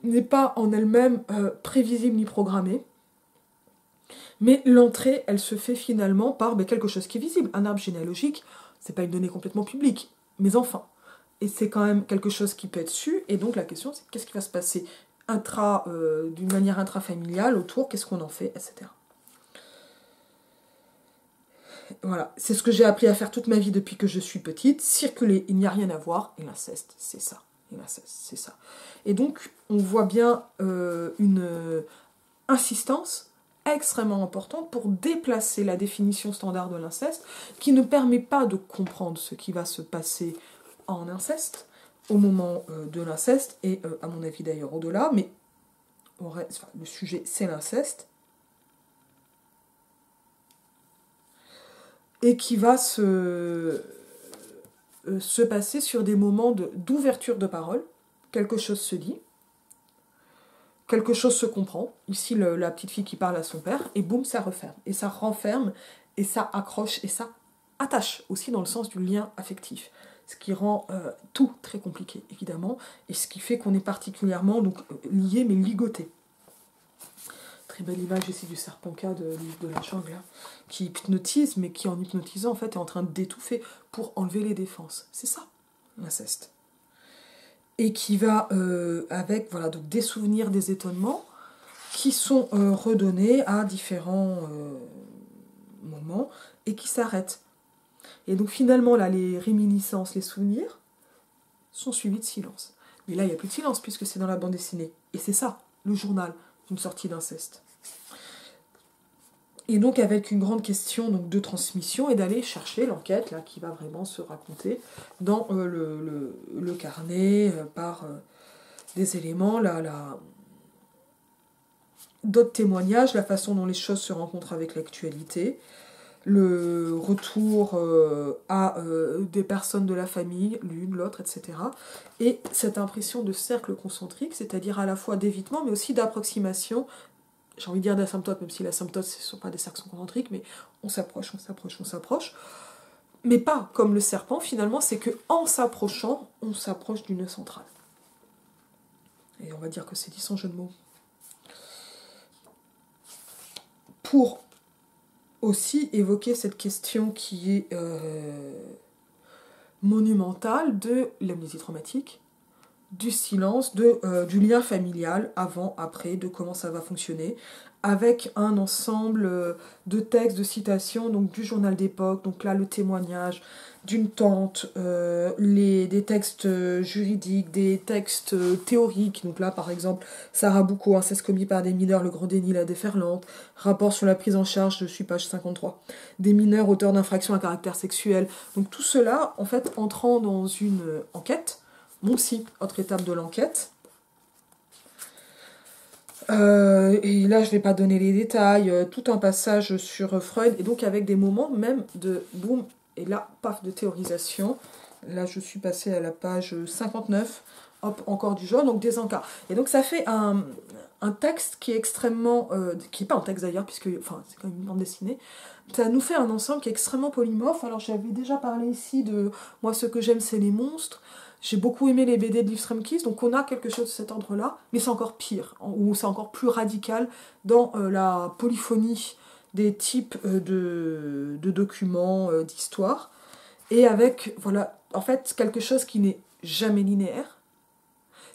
n'est pas en elle-même prévisible ni programmée, mais l'entrée, elle se fait finalement par quelque chose qui est visible. Un arbre généalogique, c'est pas une donnée complètement publique, mais enfin, et c'est quand même quelque chose qui peut être su, et donc la question c'est qu'est-ce qui va se passer d'une manière intrafamiliale autour, qu'est-ce qu'on en fait, etc. Voilà, c'est ce que j'ai appris à faire toute ma vie depuis que je suis petite, circuler, il n'y a rien à voir, et l'inceste, c'est ça. Et l'inceste, c'est ça. Et donc, on voit bien une insistance extrêmement importante pour déplacer la définition standard de l'inceste, qui ne permet pas de comprendre ce qui va se passer en inceste, au moment de l'inceste, et à mon avis d'ailleurs au-delà, mais le sujet c'est l'inceste, et qui va se passer sur des moments d'ouverture de parole. Quelque chose se dit, quelque chose se comprend. Ici, la petite fille qui parle à son père, et boum, ça referme. Et ça renferme, et ça accroche, et ça attache, aussi dans le sens du lien affectif. Ce qui rend tout très compliqué, évidemment, et ce qui fait qu'on est particulièrement lié, mais ligoté. Très belle image ici du serpent K de la jungle, hein, qui hypnotise, mais qui en hypnotisant en fait est en train d'étouffer pour enlever les défenses. C'est ça, l'inceste. Et qui va avec donc des souvenirs, des étonnements, qui sont redonnés à différents moments, et qui s'arrêtent. Et donc finalement, là, les réminiscences, les souvenirs sont suivis de silence. Mais là, il n'y a plus de silence puisque c'est dans la bande dessinée. Et c'est ça, le journal d'une sortie d'inceste. Et donc avec une grande question donc, de transmission et d'aller chercher l'enquête là, qui va vraiment se raconter dans le carnet par des éléments, d'autres témoignages, la façon dont les choses se rencontrent avec l'actualité, le retour à des personnes de la famille, l'une, l'autre, etc. Et cette impression de cercle concentrique, c'est-à-dire à la fois d'évitement mais aussi d'approximation. J'ai envie de dire d'asymptote, même si l'asymptote, ce ne sont pas des cercles concentriques, mais on s'approche, on s'approche, on s'approche. Mais pas comme le serpent, finalement, c'est qu'en s'approchant, on s'approche d'une centrale. Et on va dire que c'est dit sans jeu de mots. Pour aussi évoquer cette question qui est monumentale de l'amnésie traumatique, du silence, du lien familial, avant, après, de comment ça va fonctionner, avec un ensemble de textes, de citations, donc du journal d'époque, donc là le témoignage d'une tante, des textes juridiques, des textes théoriques, donc là par exemple Sarah Boucault, inceste commis par des mineurs, le grand déni, la déferlante, rapport sur la prise en charge, je suis page 53, des mineurs auteurs d'infractions à caractère sexuel, donc tout cela en fait entrant dans une enquête, mon psy, autre étape de l'enquête. Et là, je ne vais pas donner les détails, tout un passage sur Freud, et donc avec des moments même de boum, et là, paf, de théorisation. Là, je suis passée à la page 59, hop, encore du jaune, donc des encas. Et donc, ça fait un texte qui est extrêmement... qui n'est pas un texte d'ailleurs, puisque enfin, c'est quand même une bande dessinée. Ça nous fait un ensemble qui est extrêmement polymorphe. Alors, j'avais déjà parlé ici de... Moi, ce que j'aime, c'est les monstres. J'ai beaucoup aimé les BD de Liv Stremkis, donc on a quelque chose de cet ordre-là, mais c'est encore pire, ou c'est encore plus radical dans la polyphonie des types de documents, d'histoire, et avec, voilà, en fait, quelque chose qui n'est jamais linéaire,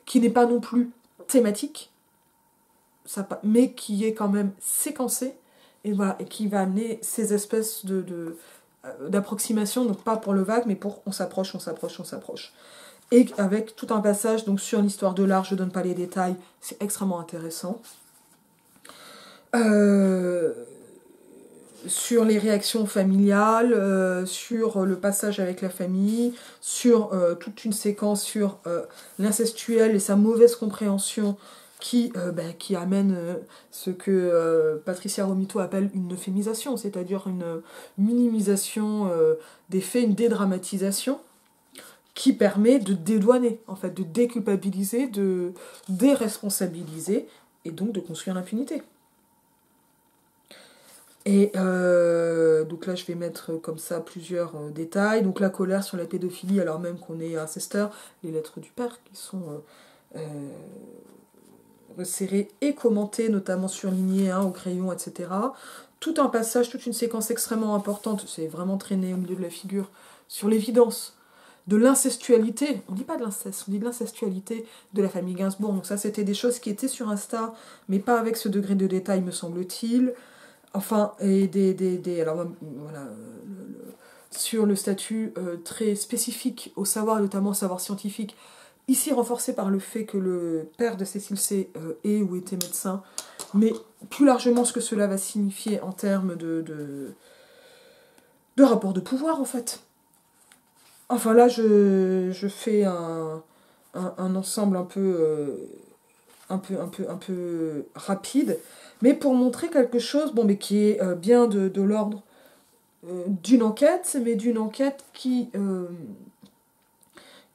qui n'est pas non plus thématique, mais qui est quand même séquencé, et voilà, et qui va amener ces espèces d'approximation, donc pas pour le vague, mais pour on s'approche, on s'approche, on s'approche. Et avec tout un passage donc, sur l'histoire de l'art, je ne donne pas les détails, c'est extrêmement intéressant. Sur les réactions familiales, sur le passage avec la famille, sur toute une séquence sur l'incestuel et sa mauvaise compréhension qui amène ce que Patricia Romito appelle une euphémisation, c'est-à-dire une minimisation des faits, une dédramatisation, qui permet de dédouaner, en fait, de déculpabiliser, de déresponsabiliser, et donc de construire l'impunité. Et donc là, je vais mettre comme ça plusieurs détails. Donc la colère sur la pédophilie, alors même qu'on est incesteur, les lettres du père qui sont resserrées et commentées, notamment surlignées au crayon, etc. Tout un passage, toute une séquence extrêmement importante, c'est vraiment traîné au milieu de la figure, sur l'évidence de l'incestualité, on dit pas de l'inceste, on dit de l'incestualité de la famille Gainsbourg. Donc ça, c'était des choses qui étaient sur Insta, mais pas avec ce degré de détail, me semble-t-il. Enfin, et alors voilà, sur le statut très spécifique au savoir, notamment au savoir scientifique, ici renforcé par le fait que le père de Cécile C est ou était médecin, mais plus largement ce que cela va signifier en termes de rapport de pouvoir, en fait. Enfin là, je fais un ensemble un peu rapide, mais pour montrer quelque chose, mais qui est bien de l'ordre d'une enquête, mais d'une enquête qui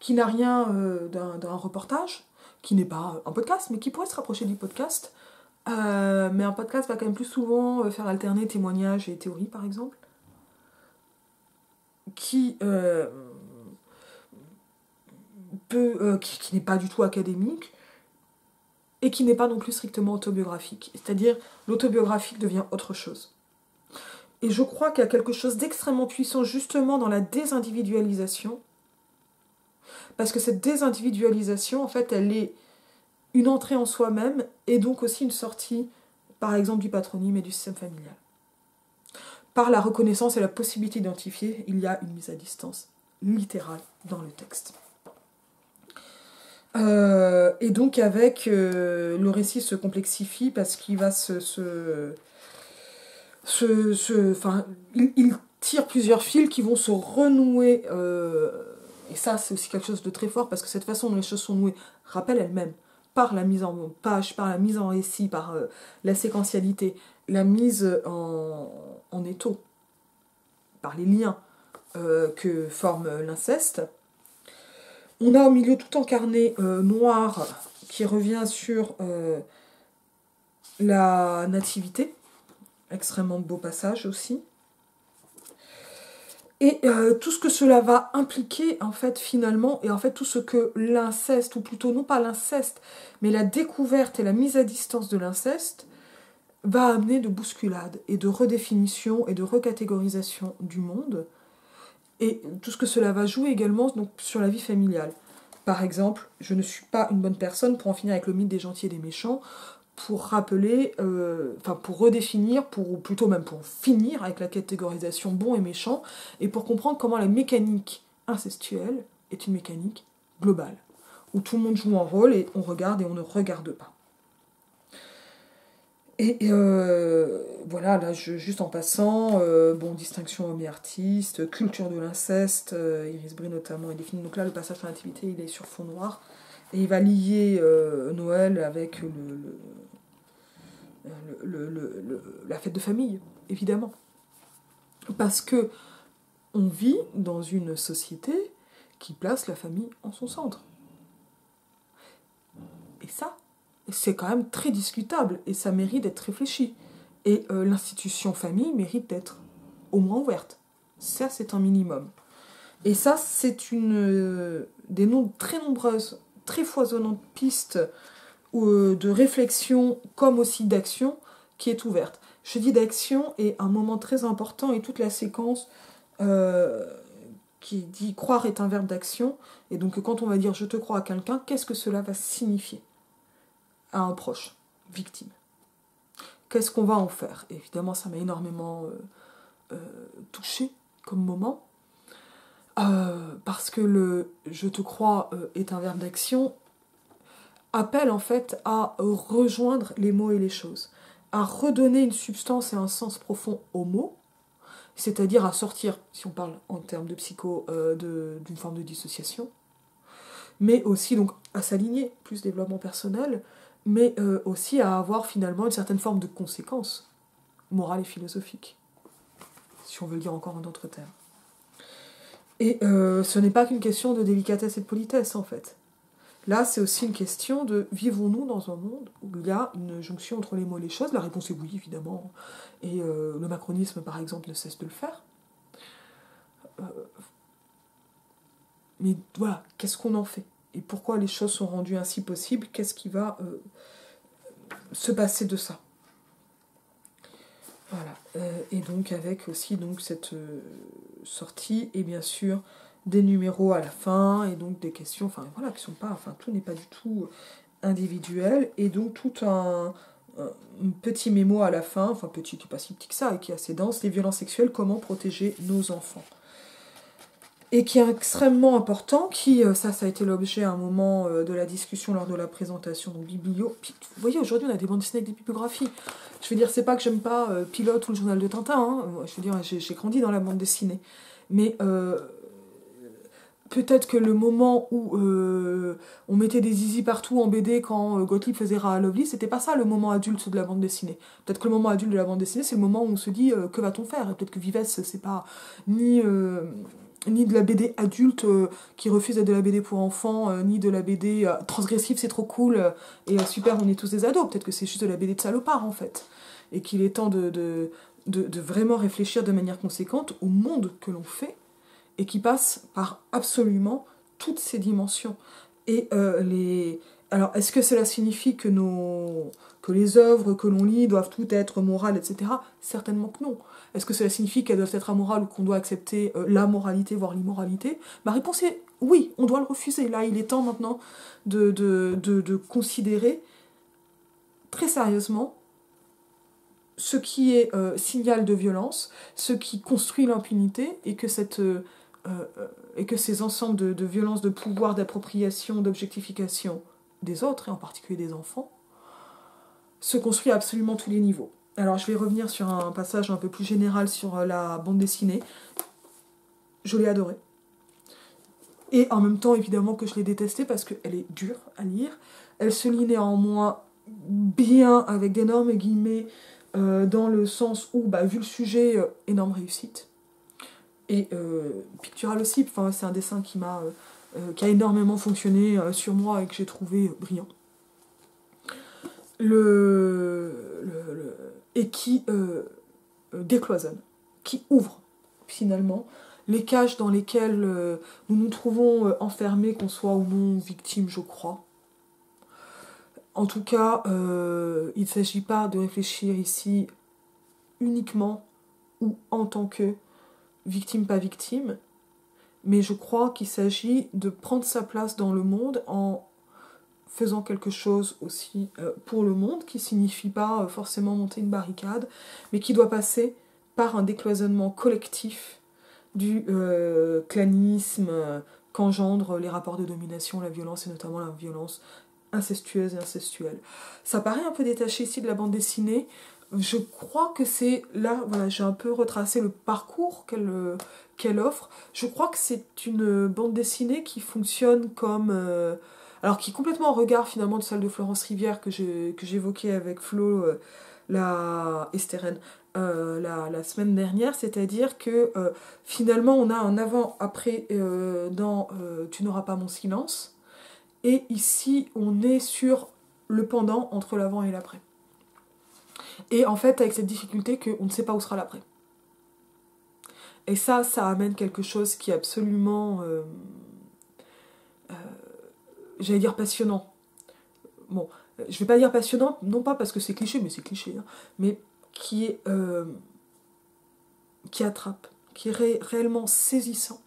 n'a rien d'un reportage, qui n'est pas un podcast, mais qui pourrait se rapprocher du podcast. Mais un podcast va quand même plus souvent faire alterner témoignages et théories, par exemple, qui n'est pas du tout académique, et qui n'est pas non plus strictement autobiographique. C'est-à-dire, l'autobiographique devient autre chose. Et je crois qu'il y a quelque chose d'extrêmement puissant justement dans la désindividualisation, parce que cette désindividualisation, en fait, elle est une entrée en soi-même, et donc aussi une sortie, par exemple, du patronyme et du système familial. par la reconnaissance et la possibilité d'identifier, il y a une mise à distance littérale dans le texte. Et donc le récit se complexifie parce qu'il va il tire plusieurs fils qui vont se renouer, et ça c'est aussi quelque chose de très fort parce que cette façon dont les choses sont nouées rappelle elle-même par la mise en page, par la mise en récit, par la séquentialité, la mise en étau, par les liens que forme l'inceste. On a au milieu tout en carnet noir qui revient sur la nativité, extrêmement beau passage aussi. Et tout ce que cela va impliquer, en fait, finalement, et en fait tout ce que l'inceste, ou plutôt non pas l'inceste, mais la découverte et la mise à distance de l'inceste, va amener de bousculades et de redéfinition et de recatégorisation du monde, et tout ce que cela va jouer également donc, sur la vie familiale. Par exemple, je ne suis pas une bonne personne pour en finir avec le mythe des gentils et des méchants, pour rappeler, pour redéfinir, ou plutôt même pour finir avec la catégorisation bon et méchant, et pour comprendre comment la mécanique incestuelle est une mécanique globale, où tout le monde joue un rôle et on regarde et on ne regarde pas. Et voilà, là, juste en passant, distinction homme et artiste, culture de l'inceste, Iris Brie notamment est définie. Donc là, le passage sur l'intimité, il est sur fond noir. Et il va lier Noël avec la fête de famille, évidemment. Parce que on vit dans une société qui place la famille en son centre. Et ça, c'est quand même très discutable, et ça mérite d'être réfléchi. Et l'institution famille mérite d'être au moins ouverte. Ça, c'est un minimum. Et ça, c'est des très nombreuses, très foisonnantes pistes de réflexion, comme aussi d'action, qui est ouverte. Je dis d'action, et un moment très important, et toute la séquence qui dit « croire est un verbe d'action », et donc quand on va dire « je te crois » à quelqu'un, qu'est-ce que cela va signifier à un proche, victime? Qu'est-ce qu'on va en faire? Évidemment, ça m'a énormément touchée comme moment, parce que le « je te crois » est un verbe d'action, appelle en fait à rejoindre les mots et les choses, à redonner une substance et un sens profond aux mots, c'est-à-dire à sortir, si on parle en termes de psycho, d'une forme de dissociation, mais aussi donc à s'aligner, plus développement personnel, mais aussi à avoir finalement une certaine forme de conséquence morale et philosophique, si on veut le dire encore en d'autres termes. Et ce n'est pas qu'une question de délicatesse et de politesse, en fait. Là, c'est aussi une question de vivons-nous dans un monde où il y a une jonction entre les mots et les choses? La réponse est oui, évidemment. Et le macronisme, par exemple, ne cesse de le faire. Mais voilà, qu'est-ce qu'on en fait? Et pourquoi les choses sont rendues ainsi possibles? Qu'est-ce qui va se passer de ça? Voilà. Et donc, avec aussi cette sortie, et bien sûr, des numéros à la fin, et donc des questions, qui sont pas, tout n'est pas du tout individuel, et donc tout un petit mémo à la fin, petit, qui n'est pas si petit que ça, et qui est assez dense, les violences sexuelles, comment protéger nos enfants. Et qui est extrêmement important, ça a été l'objet à un moment de la discussion lors de la présentation donc biblio. Puis, vous voyez, aujourd'hui on a des bandes dessinées avec des bibliographies. Je veux dire, c'est pas que j'aime pas Pilote ou le journal de Tintin, hein. Je veux dire, j'ai grandi dans la bande dessinée. Mais peut-être que le moment où on mettait des zizi partout en BD quand Gottlieb faisait Ra Lovely, c'était pas ça le moment adulte de la bande dessinée. Peut-être que le moment adulte de la bande dessinée, c'est le moment où on se dit que va-t-on faire? Et peut-être que Vives, c'est pas ni de la BD adulte qui refuse d'être de la BD pour enfants, ni de la BD transgressive, c'est trop cool, et super, on est tous des ados. Peut-être que c'est juste de la BD de salopard, en fait. Et qu'il est temps de vraiment réfléchir de manière conséquente au monde que l'on fait, et qui passe par absolument toutes ces dimensions. Et alors, est-ce que cela signifie que les œuvres que l'on lit doivent toutes être morales, etc. Certainement que non. Est-ce que cela signifie qu'elles doivent être amorales ou qu'on doit accepter la moralité, voire l'immoralité? Ma réponse est oui, on doit le refuser. Là, il est temps maintenant de considérer très sérieusement ce qui est signal de violence, ce qui construit l'impunité, et que ces ensembles de violences, de pouvoir, d'appropriation, d'objectification des autres, et en particulier des enfants, se construit à absolument tous les niveaux. Alors je vais revenir sur un passage un peu plus général sur la bande dessinée. Je l'ai adorée. Et en même temps, évidemment, que je l'ai détestée parce qu'elle est dure à lire. Elle se lit néanmoins bien, avec d'énormes guillemets, dans le sens où, vu le sujet, énorme réussite. Et pictural aussi, c'est un dessin qui a énormément fonctionné sur moi et que j'ai trouvé brillant. Et qui décloisonne, qui ouvre finalement les cages dans lesquelles nous nous trouvons enfermés, qu'on soit ou non victime, je crois. En tout cas, il ne s'agit pas de réfléchir ici uniquement ou en tant que victime, pas victime, mais je crois qu'il s'agit de prendre sa place dans le monde en faisant quelque chose aussi pour le monde, qui signifie pas forcément monter une barricade, mais qui doit passer par un décloisonnement collectif du clanisme qu'engendrent les rapports de domination, la violence, et notamment la violence incestueuse et incestuelle. Ça paraît un peu détaché ici de la bande dessinée. Je crois que c'est là, voilà, j'ai un peu retracé le parcours qu'elle offre. Je crois que c'est une bande dessinée qui fonctionne comme... alors qui est complètement en regard finalement de celle de Florence Rivière que j'évoquais avec Flo, la Estérène, la semaine dernière, c'est-à-dire que finalement on a un avant-après dans Tu n'auras pas mon silence, et ici on est sur le pendant entre l'avant et l'après. Et en fait avec cette difficulté qu'on ne sait pas où sera l'après. Et ça amène quelque chose qui est absolument... j'allais dire passionnant. Bon, je vais pas dire passionnant, non pas parce que c'est cliché, mais c'est cliché, hein, mais qui attrape, qui est réellement saisissant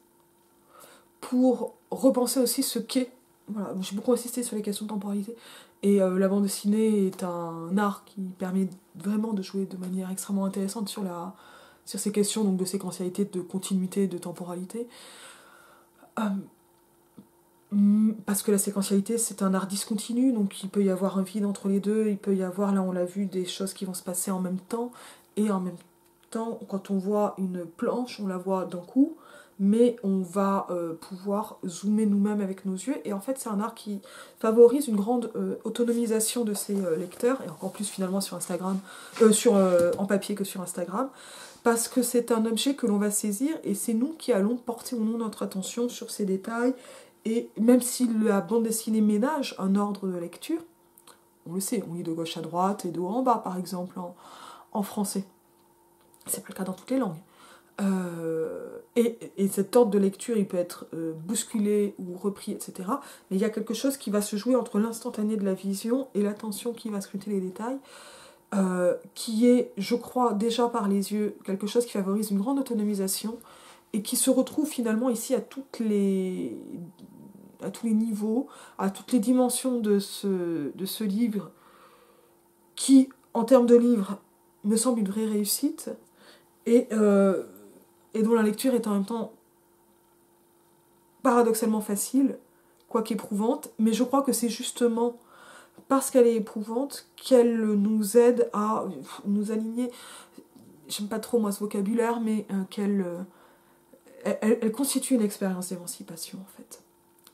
pour repenser aussi ce qu'est. Voilà, j'ai beaucoup insisté sur les questions de temporalité, et la bande dessinée est un art qui permet vraiment de jouer de manière extrêmement intéressante sur ces questions donc de séquentialité, de continuité, de temporalité. Parce que la séquentialité, c'est un art discontinu, donc il peut y avoir un vide entre les deux, il peut y avoir, là on l'a vu, des choses qui vont se passer en même temps, et en même temps, quand on voit une planche, on la voit d'un coup, mais on va pouvoir zoomer nous-mêmes avec nos yeux, et en fait c'est un art qui favorise une grande autonomisation de ses lecteurs, et encore plus finalement sur Instagram, en papier que sur Instagram, parce que c'est un objet que l'on va saisir, et c'est nous qui allons porter ou non notre attention sur ces détails. Et même si la bande dessinée ménage un ordre de lecture, on le sait, on lit de gauche à droite et de haut en bas, par exemple, en français. C'est pas le cas dans toutes les langues. Et cet ordre de lecture, il peut être bousculé ou repris, etc. Mais il y a quelque chose qui va se jouer entre l'instantané de la vision et l'attention qui va scruter les détails, qui est, je crois, déjà par les yeux, quelque chose qui favorise une grande autonomisation, et qui se retrouve finalement ici à tous les niveaux, à toutes les dimensions de ce livre, qui, en termes de livre, me semble une vraie réussite, et dont la lecture est en même temps paradoxalement facile, quoique éprouvante, mais je crois que c'est justement parce qu'elle est éprouvante qu'elle nous aide à nous aligner. J'aime pas trop moi ce vocabulaire, mais elle constitue une expérience d'émancipation en fait.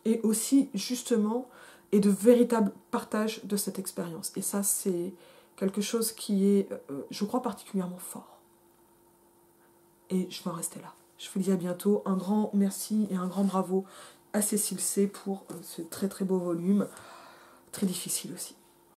Et aussi justement, et de véritable partage de cette expérience. Et ça c'est quelque chose qui est, je crois, particulièrement fort. Et je vais en rester là. Je vous dis à bientôt. Un grand merci et un grand bravo à Cécile C pour ce très très beau volume, très difficile aussi.